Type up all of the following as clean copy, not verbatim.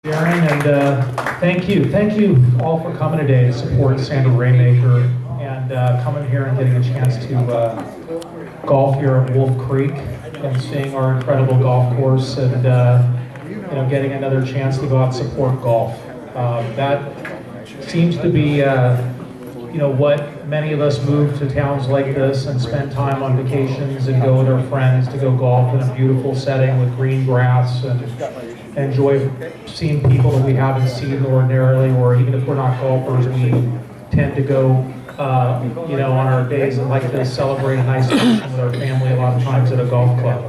Darren, and thank you all for coming today to support Sandy Raymaker and coming here and getting a chance to golf here at Wolf Creek and seeing our incredible golf course and getting another chance to go out and support golf. That seems to be what many of us move to towns like this and spend time on vacations and go with our friends to go golf in a beautiful setting with green grass and enjoy seeing people that we haven't seen ordinarily, or even if we're not golfers, we tend to go on our days like this, celebrate a nice function with our family a lot of times at a golf club.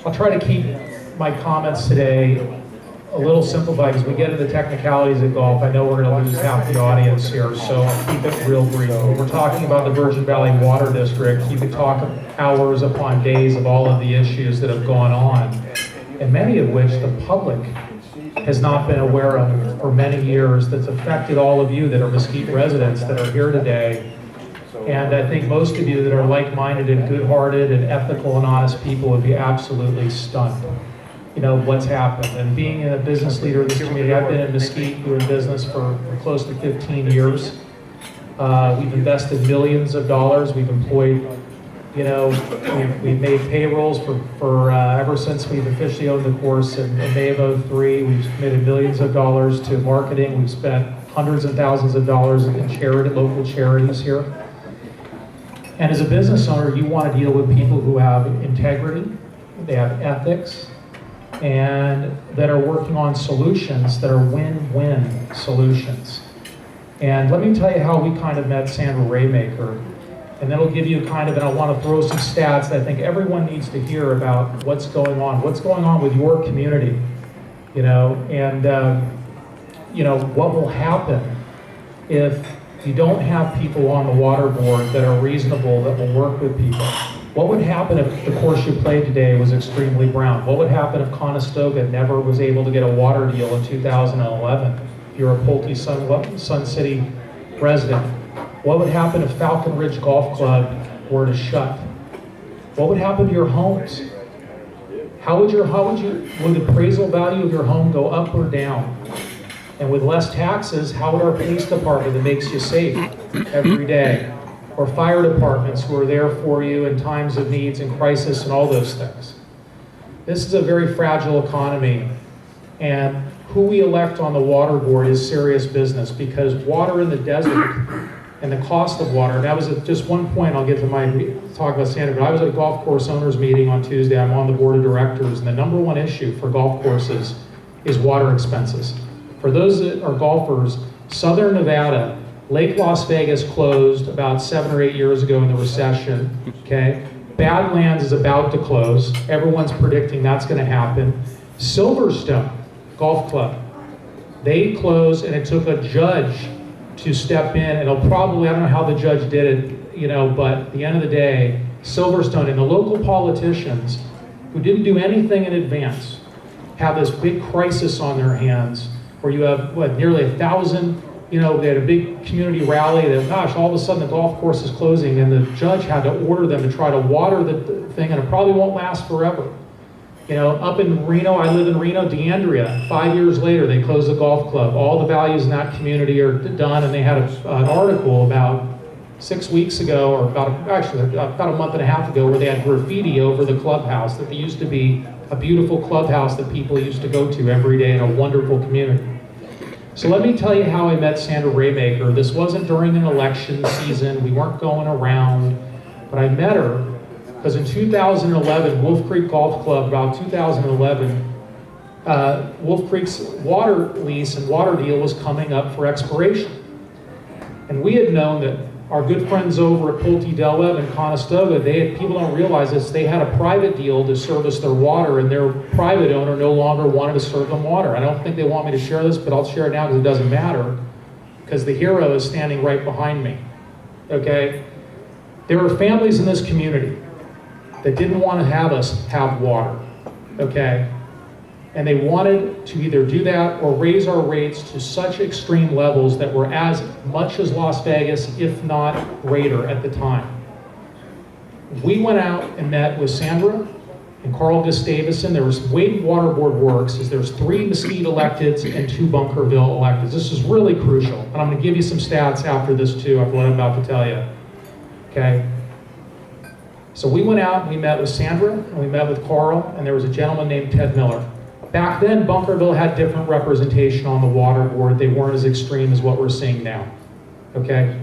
I'll try to keep my comments today a little simplified because we get into the technicalities of golf. I know we're going to lose half the audience here, so I'll keep it real brief. When we're talking about the Virgin Valley Water District, you could talk hours upon days of all of the issues that have gone on, and many of which the public has not been aware of for many years, that's affected all of you that are Mesquite residents that are here today. And I think most of you that are like-minded and good-hearted and ethical and honest people would be absolutely stunned, what's happened. And being a business leader of this community, I've been in Mesquite doing business for close to 15 years. We've invested millions of dollars. We've employed, we've made payrolls for ever since we've officially owned the course in May of '03. We've committed millions of dollars to marketing. We've spent hundreds of thousands of dollars in local charities here. And as a business owner, you want to deal with people who have integrity, they have ethics, and that are working on solutions that are win-win solutions. And let me tell you how we kind of met Sandra Raymaker. And that'll give you and I want to throw some stats that I think everyone needs to hear about what's going on with your community, what will happen if you don't have people on the water board that are reasonable, that will work with people. What would happen if the course you played today was extremely brown? What would happen if Conestoga never was able to get a water deal in 2011? If you're a Pulte Sun City resident. What would happen if Falcon Ridge Golf Club were to shut? What would happen to your homes? Would the appraisal value of your home go up or down? And with less taxes, how would our police department that makes you safe every day? Or fire departments who are there for you in times of needs and crisis and all those things. This is a very fragile economy, and who we elect on the water board is serious business, because water in the desert and the cost of water, and that was just one point. I'll get to my talk about Sandra, but I was at a golf course owners meeting on Tuesday. I'm on the board of directors, and the number one issue for golf courses is water expenses. For those that are golfers, Southern Nevada, Lake Las Vegas closed about 7 or 8 years ago in the recession, okay? Badlands is about to close. Everyone's predicting that's gonna happen. Silverstone Golf Club, they closed, and it took a judge to step in, and it'll probably, I don't know how the judge did it, but at the end of the day, Silverstone and the local politicians who didn't do anything in advance have this big crisis on their hands where you have, nearly 1,000, they had a big community rally that, gosh, all of a sudden the golf course is closing, and the judge had to order them to try to water the thing, and it probably won't last forever. Up in Reno, I live in Reno, DeAndrea, 5 years later, they closed the golf club. All the values in that community are done, and they had an article about 6 weeks ago, or about a month and a half ago, where they had graffiti over the clubhouse that used to be a beautiful clubhouse that people used to go to every day in a wonderful community. So let me tell you how I met Sandra Raymaker. This wasn't during an election season. We weren't going around, but I met her because in 2011, Wolf Creek Golf Club, about 2011, Wolf Creek's water lease and water deal was coming up for expiration. And we had known that our good friends over at Pulte Del Webb and Conestoga, people don't realize this, they had a private deal to service their water, and their private owner no longer wanted to serve them water. I don't think they want me to share this, but I'll share it now because it doesn't matter, because the hero is standing right behind me, okay? There are families in this community that didn't want to have us have water, okay? And they wanted to either do that or raise our rates to such extreme levels that were as much as Las Vegas, if not greater at the time. We went out and met with Sandra and Carl Gustavson. There was the way the water board works is there's 3 Mesquite electeds and 2 Bunkerville electeds. This is really crucial, and I'm going to give you some stats after this too, after what I'm about to tell you. Okay. So we went out and we met with Sandra and we met with Carl, and there was a gentleman named Ted Miller. Back then, Bunkerville had different representation on the water board. They weren't as extreme as what we're seeing now. Okay.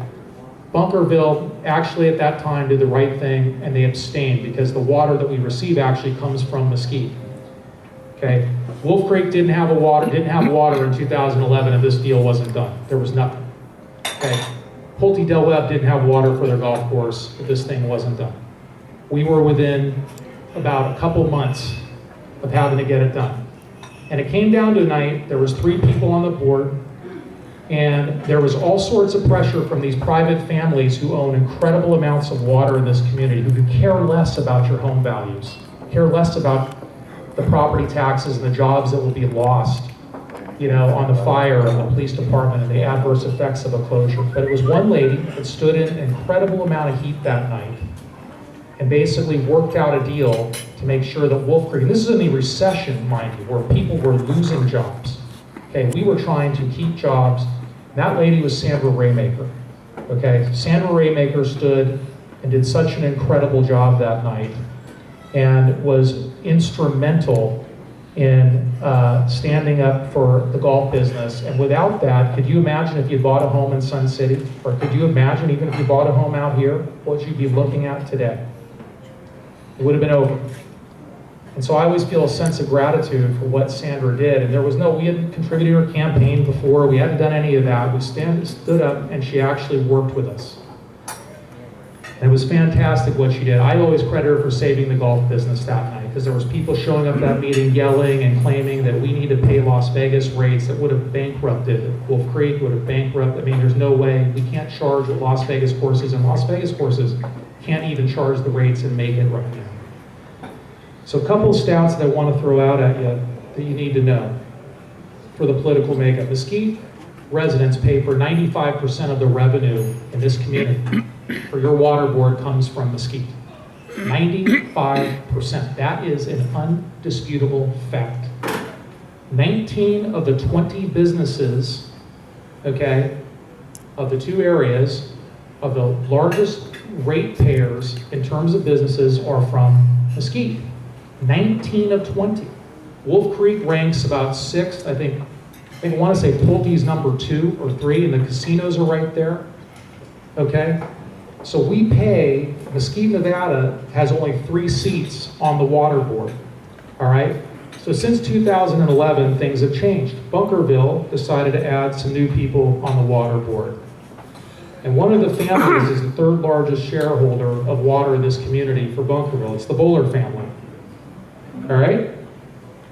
Bunkerville actually at that time did the right thing, and they abstained because the water that we receive actually comes from Mesquite. Okay, Wolf Creek didn't have water in 2011, and this deal wasn't done. There was nothing. Okay, Pulte Del Webb didn't have water for their golf course, but this thing wasn't done. We were within about a couple months of having to get it done, and it came down to a night. There was 3 people on the board. And there was all sorts of pressure from these private families who own incredible amounts of water in this community, who could care less about your home values, care less about the property taxes and the jobs that will be lost, on the fire and the police department and the adverse effects of a closure. But it was one lady that stood in an incredible amount of heat that night and basically worked out a deal to make sure that Wolf Creek, and this is in the recession, mind you, where people were losing jobs. Okay, we were trying to keep jobs. That lady was Sandra Raymaker. Okay, Sandra Raymaker stood and did such an incredible job that night and was instrumental in standing up for the golf business. And without that, could you imagine if you bought a home in Sun City? Or could you imagine even if you bought a home out here, what you'd be looking at today? It would have been over. And so I always feel a sense of gratitude for what Sandra did. And we hadn't contributed to her campaign before. We hadn't done any of that. We stood up and she actually worked with us. And it was fantastic what she did. I always credit her for saving the golf business that night, because there was people showing up at that meeting yelling and claiming that we need to pay Las Vegas rates that would have bankrupted Wolf Creek, would have bankrupted. I mean, there's no way. We can't charge what Las Vegas courses, and Las Vegas courses can't even charge the rates and make it right now. So a couple of stats that I want to throw out at you that you need to know for the political makeup. Mesquite residents pay for 95% of the revenue in this community for your water board comes from Mesquite. 95%. That is an undisputable fact. 19 of the 20 businesses, okay, of the 2 areas, of the largest ratepayers in terms of businesses are from Mesquite. 19 of 20. Wolf Creek ranks about 6th. I want to say Pulte's number 2 or 3, and the casinos are right there. Okay? So we pay, Mesquite, Nevada has only 3 seats on the water board. All right? So since 2011, things have changed. Bunkerville decided to add some new people on the water board. And one of the families is the 3rd largest shareholder of water in this community for Bunkerville. It's the Bowler family. All right?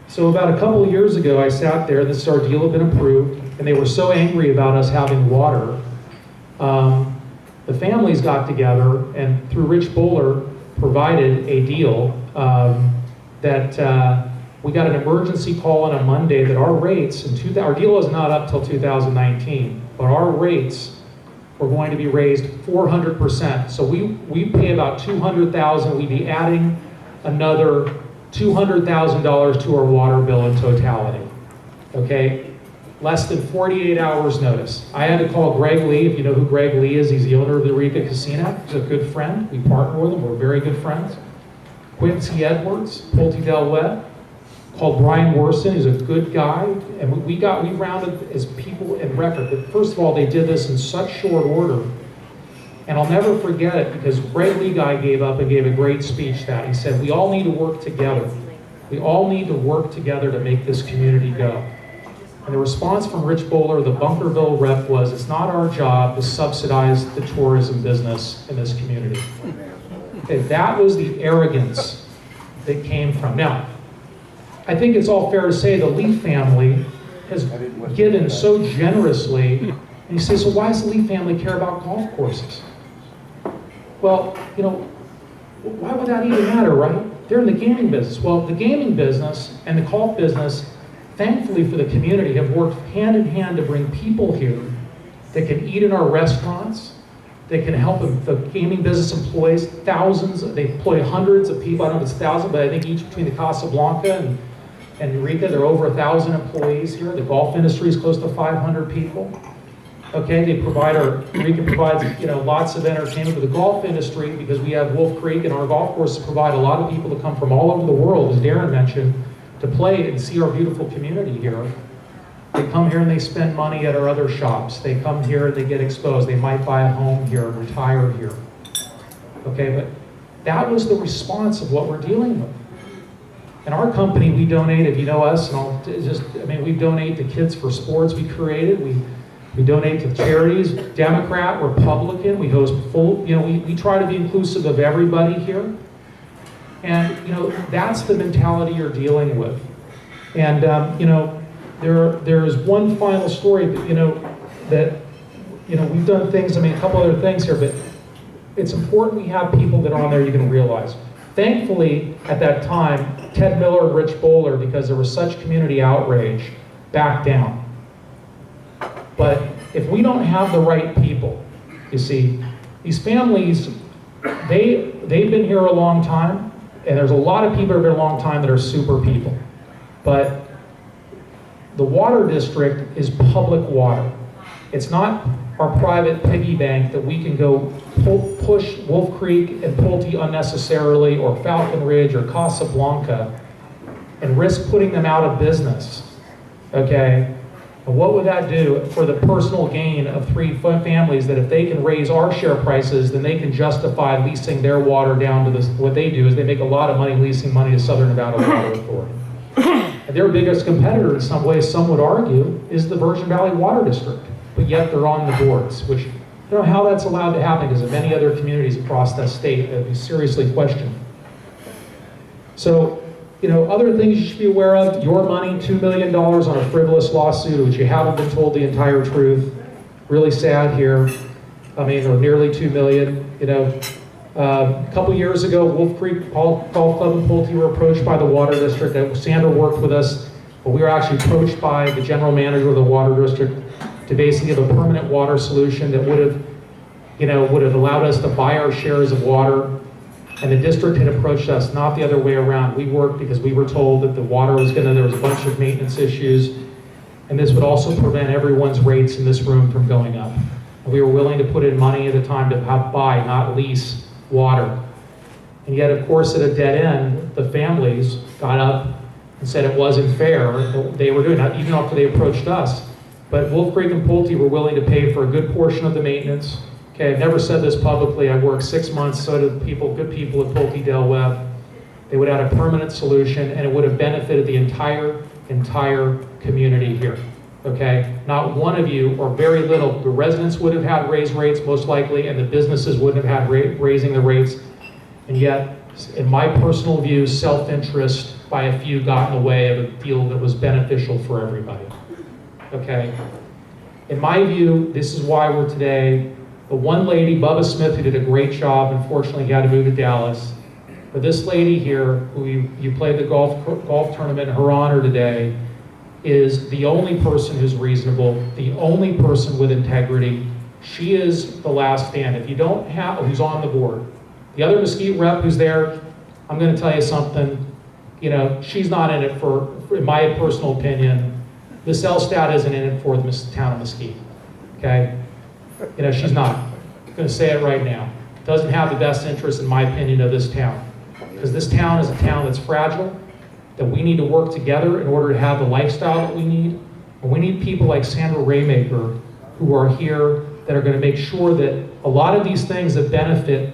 So about a couple of years ago, I sat there, this our deal had been approved, and they were so angry about us having water. The families got together, and through Rich Bowler, provided a deal that we got an emergency call on a Monday that our rates, our deal is not up till 2019, but our rates were going to be raised 400%. So we pay about $200,000. We'd be adding another $200,000 to our water bill in totality. Okay? Less than 48 hours notice. I had to call Greg Lee. If you know who Greg Lee is, he's the owner of the Eureka Casino. He's a good friend. We partner with him. We're very good friends. Quincy Edwards, Pulte Del Webb. Called Brian Worson, who's a good guy. And we rounded as people in record. But first of all, they did this in such short order. And I'll never forget it, because Greg Lee guy gave up and gave a great speech that he said, we all need to work together. We all need to work together to make this community go. And the response from Rich Bowler, the Bunkerville rep, was, it's not our job to subsidize the tourism business in this community. Okay, that was the arrogance that came from. Now, I think it's all fair to say the Lee family has given so generously. And you say, so why does the Lee family care about golf courses? Well, why would that even matter, right? They're in the gaming business. Well, the gaming business and the golf business, thankfully for the community, have worked hand in hand to bring people here that can eat in our restaurants, They can help them. The gaming business employs thousands, they employ hundreds of people. I don't know if it's thousands, but I think each between the Casablanca and Eureka, there are over 1,000 employees here. The golf industry is close to 500 people. Okay, they provide, Eureka provides, lots of entertainment for the golf industry because we have Wolf Creek and our golf courses provide a lot of people to come from all over the world, as Darren mentioned, to play and see our beautiful community here. They come here and they spend money at our other shops. They come here and they get exposed. They might buy a home here, retire here. Okay, but that was the response of what we're dealing with. In our company, we donate, if you know us, we donate to Kids for Sports we created. We donate to charities, Democrat, Republican. We host full, we try to be inclusive of everybody here. And, that's the mentality you're dealing with. And, there is one final story that, we've done things, a couple other things here, but it's important we have people that are on there you can realize. Thankfully, at that time, Ted Miller and Rich Bowler, because there was such community outrage, backed down. But if we don't have the right people, you see, these families, they've been here a long time, and there's a lot of people that have been a long time that are super people. But the water district is public water. It's not our private piggy bank that we can go push Wolf Creek and Pulte unnecessarily, or Falcon Ridge or Casablanca, and risk putting them out of business, okay? But what would that do for the personal gain of 3 families that if they can raise our share prices, then they can justify leasing their water down to this? What they do is they make a lot of money leasing money to Southern Nevada Water Authority. And their biggest competitor, in some ways, some would argue, is the Virgin Valley Water District. But yet they're on the boards, which I don't know how that's allowed to happen, because in many other communities across that state, that we seriously question. So, other things you should be aware of: your money, $2 million on a frivolous lawsuit, which you haven't been told the entire truth. Really sad here. Or nearly $2 million. A couple years ago, Wolf Creek Golf Club and Pulte were approached by the Water District. Sandra worked with us, but we were actually approached by the general manager of the Water District to basically give a permanent water solution that would have allowed us to buy our shares of water. And the district had approached us, not the other way around. We worked because we were told that the water was there was a bunch of maintenance issues, and this would also prevent everyone's rates in this room from going up. And we were willing to put in money at the time to buy, not lease, water. And yet, of course, at a dead end, the families got up and said it wasn't fair. They were doing that even after they approached us. But Wolf Creek and Pulte were willing to pay for a good portion of the maintenance. Okay, I've never said this publicly. I worked 6 months, so did good people at Pulte Del Webb. They would have a permanent solution, and it would have benefited the entire community here. Okay, not one of you, or very little. The residents would have had raised rates most likely, and the businesses wouldn't have had raising the rates. And yet, in my personal view, self-interest by a few got in the way of a deal that was beneficial for everybody. Okay, in my view, this is why we're today. The one lady, Bubba Smith, who did a great job, unfortunately he had to move to Dallas. But this lady here, who you played the golf tournament in her honor today, is the only person who's reasonable, the only person with integrity. She is the last stand. If you don't have, who's on the board. The other Mesquite rep who's there, I'm going to tell you something, she's not in it for, in my personal opinion, Miss Elstad isn't in it for the town of Mesquite, okay? She's not. I'm going to say it right now. Doesn't have the best interest, in my opinion, of this town. Because this town is a town that's fragile, that we need to work together in order to have the lifestyle that we need. And we need people like Sandra Raymaker who are here that are going to make sure that a lot of these things that benefit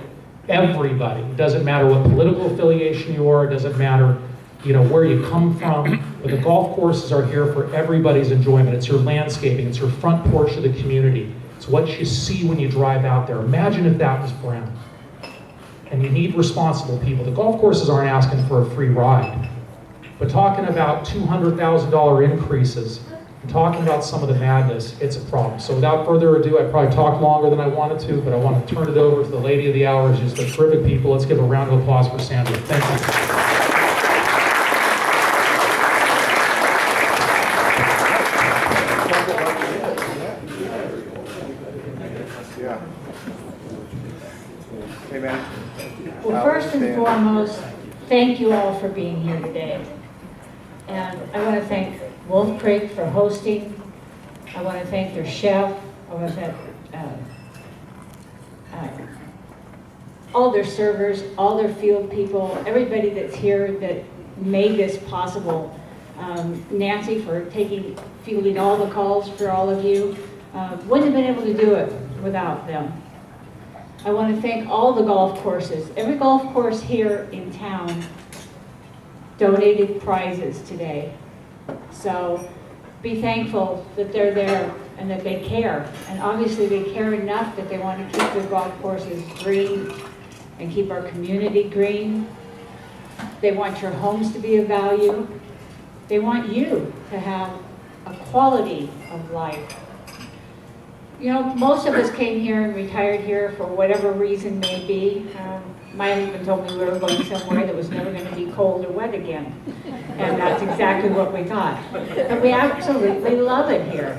everybody, it doesn't matter what political affiliation you are, it doesn't matter where you come from, but the golf courses are here for everybody's enjoyment. It's your landscaping, it's your front porch of the community. It's what you see when you drive out there. Imagine if that was brown. And you need responsible people. The golf courses aren't asking for a free ride. But talking about $200,000 increases, and talking about some of the madness, it's a problem. So without further ado, I probably talked longer than I wanted to, but I want to turn it over to the lady of the hour, who's just a terrific people. Let's give a round of applause for Sandy. Thank you. thank you all for being here today. And I want to thank Wolf Creek for hosting. I want to thank their chef. I want to thank all their servers, all their field people, everybody that's here that made this possible. Nancy for fielding all the calls for all of you. Wouldn't have been able to do it without them. I want to thank all the golf courses. Every golf course here in town donated prizes today. So be thankful that they're there and that they care. And obviously they care enough that they want to keep their golf courses green and keep our community green. They want your homes to be of value. They want you to have a quality of life. You know, most of us came here and retired here for whatever reason may be. My husband told me we were going somewhere that was never going to be cold or wet again. And that's exactly what we got. But we absolutely love it here.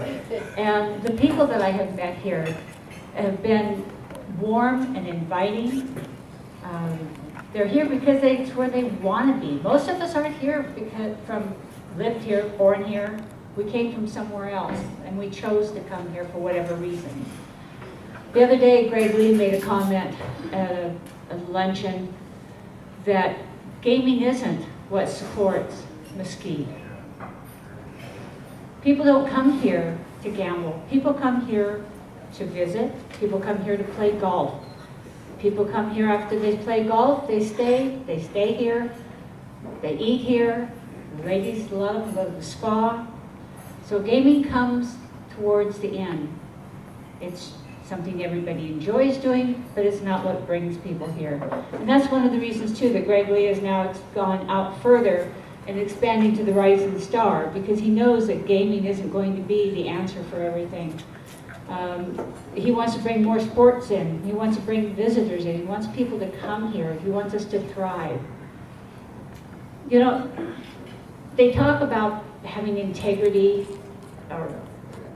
And the people that I have met here have been warm and inviting. They're here because it's where they want to be. Most of us aren't here because lived here, born here. We came from somewhere else, and we chose to come here for whatever reason. The other day, Greg Lee made a comment at a luncheon that gaming isn't what supports Mesquite. People don't come here to gamble. People come here to visit. People come here to play golf. People come here after they play golf, they stay here, they eat here. The ladies, a lot of them go to the spa. So gaming comes towards the end. It's something everybody enjoys doing, but it's not what brings people here. And that's one of the reasons too that Greg Lee has now gone out further and expanding to the Rising Star, because he knows that gaming isn't going to be the answer for everything. He wants to bring more sports in. He wants to bring visitors in. He wants people to come here. He wants us to thrive. You know, they talk about having integrity,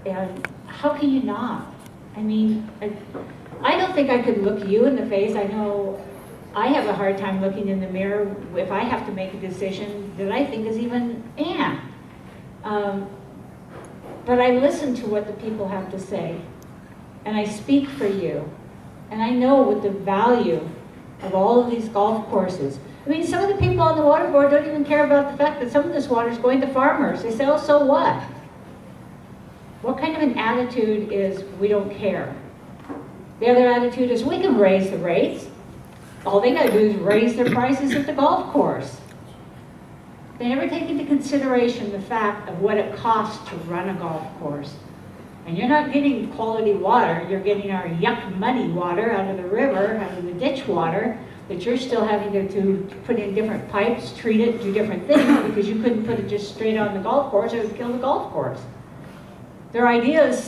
and how can you not? I mean, I don't think I could look you in the face. I know I have a hard time looking in the mirror if I have to make a decision that I think is even, but I listen to what the people have to say, and I speak for you, and I know what the value of all of these golf courses. I mean, some of the people on the water board don't even care about the fact that some of this water is going to farmers. They say, oh, so what? What kind of an attitude is we don't care? The other attitude is we can raise the rates. All they got to do is raise their prices at the golf course. They never take into consideration the fact of what it costs to run a golf course. And you're not getting quality water. You're getting our yuck muddy water out of the river, out of the ditch water, that you're still having to put in different pipes, treat it, do different things, because you couldn't put it just straight on the golf course, it would kill the golf course. Their idea is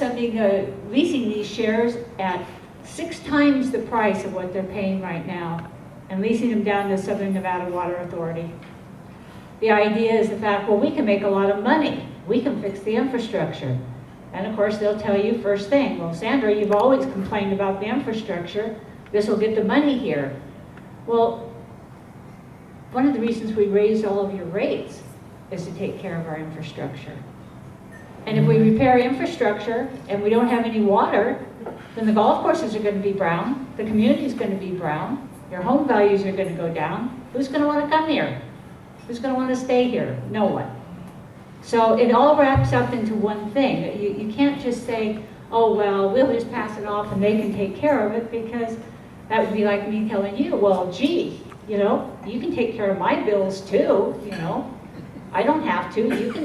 leasing these shares at 6 times the price of what they're paying right now, and leasing them down to Southern Nevada Water Authority. The idea is the fact, well, we can make a lot of money. We can fix the infrastructure. And of course, they'll tell you first thing, well, Sandra, you've always complained about the infrastructure. This will get the money here. Well, one of the reasons we raised all of your rates is to take care of our infrastructure. And if we repair infrastructure and we don't have any water, then the golf courses are going to be brown, the community is going to be brown, your home values are going to go down. Who's going to want to come here? Who's going to want to stay here? No one. So it all wraps up into one thing. You can't just say, oh, well, we'll just pass it off and they can take care of it, because that would be like me telling you, well, gee, you know, you can take care of my bills too, you know. I don't have to.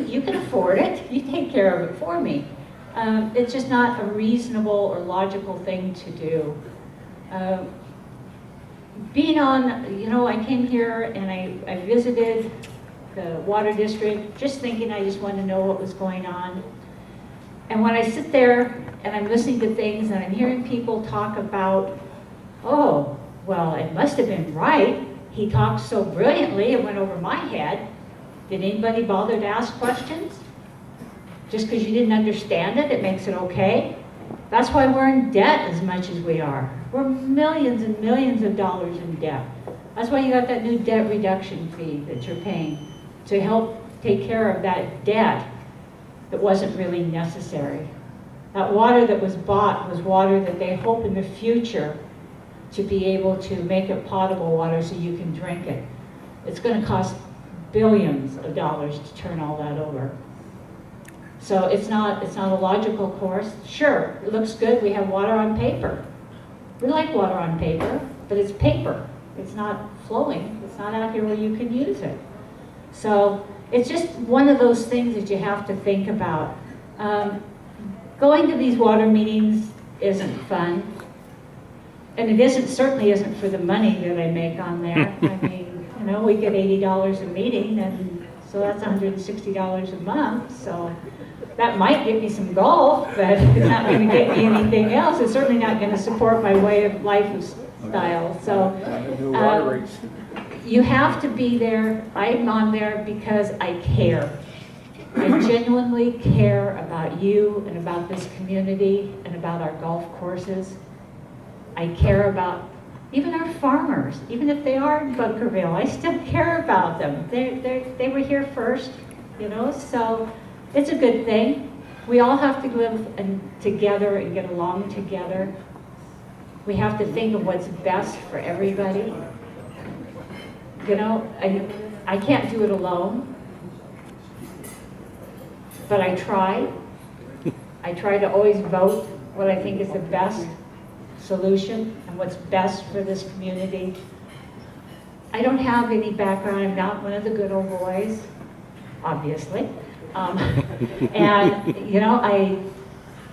You can afford it. You take care of it for me. It's just not a reasonable or logical thing to do. Being on, you know, I came here and I visited the water district, just thinking I just wanted to know what was going on. And when I sit there and I'm listening to things and I'm hearing people talk about, oh, well, it must have been right. He talked so brilliantly, it went over my head. Did anybody bother to ask questions? Just because you didn't understand it, it makes it okay? That's why we're in debt as much as we are. We're millions and millions of dollars in debt. That's why you got that new debt reduction fee that you're paying to help take care of that debt that wasn't really necessary. That water that was bought was water that they hope in the future to be able to make it potable water so you can drink it. It's going to cost billions of dollars to turn all that over. So it's not a logical course. Sure, it looks good, we have water on paper. We like water on paper, but it's paper. It's not flowing, it's not out here where you can use it. So it's just one of those things that you have to think about. Going to these water meetings isn't fun. And it certainly isn't for the money that I make on there. I mean, you know, we get $80 a meeting, and so that's $160 a month. So that might get me some golf, but it's not going to get me anything else. It's certainly not going to support my way of life style. So you have to be there. I'm on there because I care. I genuinely care about you and about this community and about our golf courses. I care about even our farmers, even if they are in Bunkerville, I still care about them. They were here first, you know, so it's a good thing. We all have to live together and get along together. We have to think of what's best for everybody. You know, I can't do it alone, but I try. I try to always vote what I think is the best solution and what's best for this community. I don't have any background. I'm not one of the good old boys, obviously. And, you know, I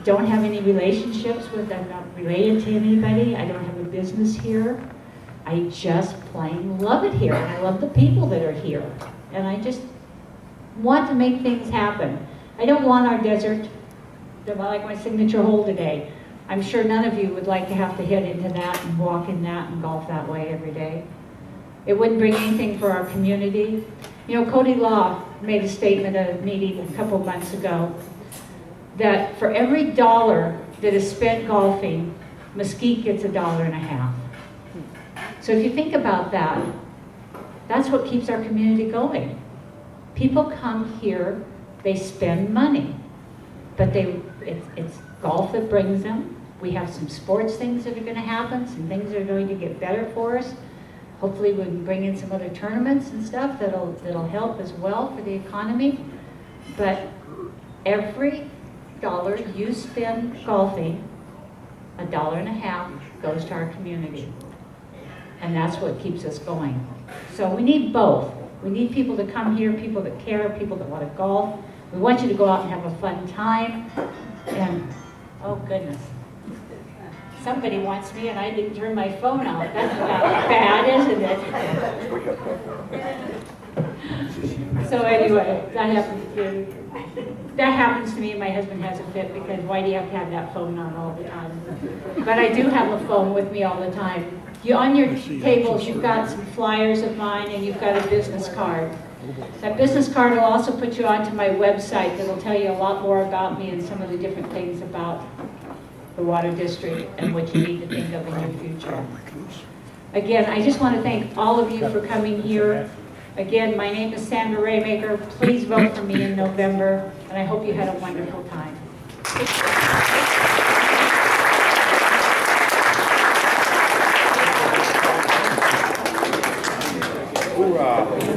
don't have any relationships with, I'm not related to anybody. I don't have a business here. I just plain love it here. And I love the people that are here. And I just want to make things happen. I don't want our desert, like my signature hole today. I'm sure none of you would like to have to hit into that and walk in that and golf that way every day. It wouldn't bring anything for our community. You know, Cody Law made a statement at a meeting a couple of months ago that for every dollar that is spent golfing, Mesquite gets $1.50. So if you think about that, that's what keeps our community going. People come here, they spend money, but it's golf that brings them. We have some sports things that are going to happen, some things that are going to get better for us. Hopefully we can bring in some other tournaments and stuff that'll help as well for the economy. But every dollar you spend golfing, $1.50 goes to our community. And that's what keeps us going. So we need both. We need people to come here, people that care, people that want to golf. We want you to go out and have a fun time. And, oh goodness, somebody wants me and I didn't turn my phone out. That's about bad, isn't it? So anyway, that happens to me and my husband has a fit because why do you have to have that phone on all the time? But I do have a phone with me all the time. On your tables, you've got some flyers of mine and you've got a business card. That business card will also put you onto my website that'll tell you a lot more about me and some of the different things about the Water District and what you need to think of in your future. Again, I just want to thank all of you for coming here. Again, my name is Sandra Raymaker. Please vote for me in November, and I hope you had a wonderful time. Hoorah!